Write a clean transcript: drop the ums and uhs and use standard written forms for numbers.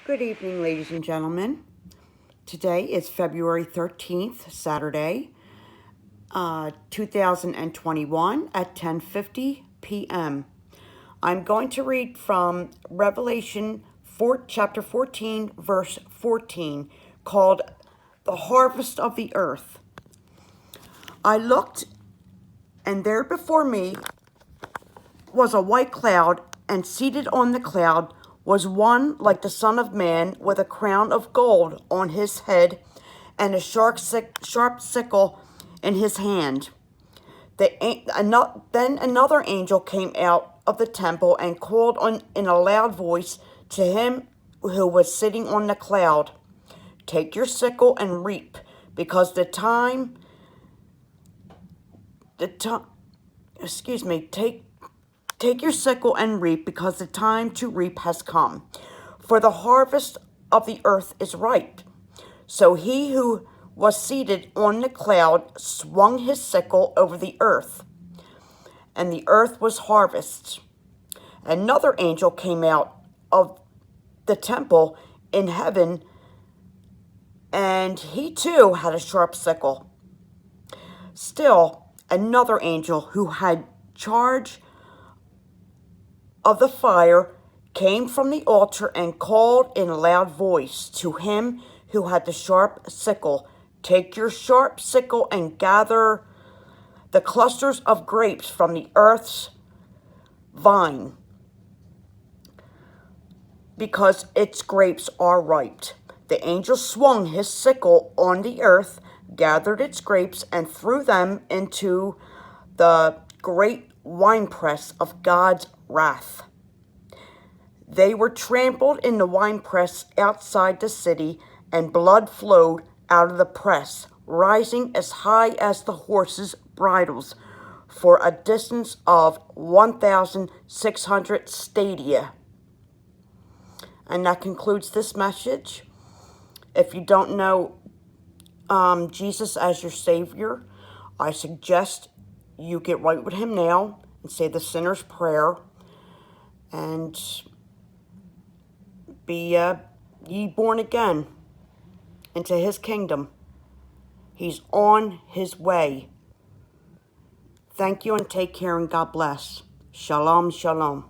Good evening, ladies and gentlemen. Today is February 13th, Saturday, 2021 at 10:50 p.m. I'm going to read from Revelation chapter 14, verse 14, called The Harvest of the Earth. I looked, and there before me was a white cloud, and seated on the cloud was one like the Son of Man, with a crown of gold on his head and a sharp sickle in his hand. Then another angel came out of the temple and called in a loud voice to him who was sitting on the cloud, "Take your sickle and reap, because take your sickle and reap, because the time to reap has come. For the harvest of the earth is ripe." So he who was seated on the cloud swung his sickle over the earth, and the earth was harvested. Another angel came out of the temple in heaven, and he too had a sharp sickle. Still, another angel who had charge of the fire came from the altar and called in a loud voice to him who had the sharp sickle, "Take your sharp sickle and gather the clusters of grapes from the earth's vine, because its grapes are ripe." The angel swung his sickle on the earth, gathered its grapes, and threw them into the great winepress of God's wrath. They were trampled in the winepress outside the city, and blood flowed out of the press, rising as high as the horses' bridles, for a distance of 1,600 stadia. And that concludes this message. If you don't know Jesus as your Savior, I suggest you get right with him now and say the sinner's prayer and be ye born again into his kingdom. He's on his way. Thank you and take care, and God bless. Shalom, shalom.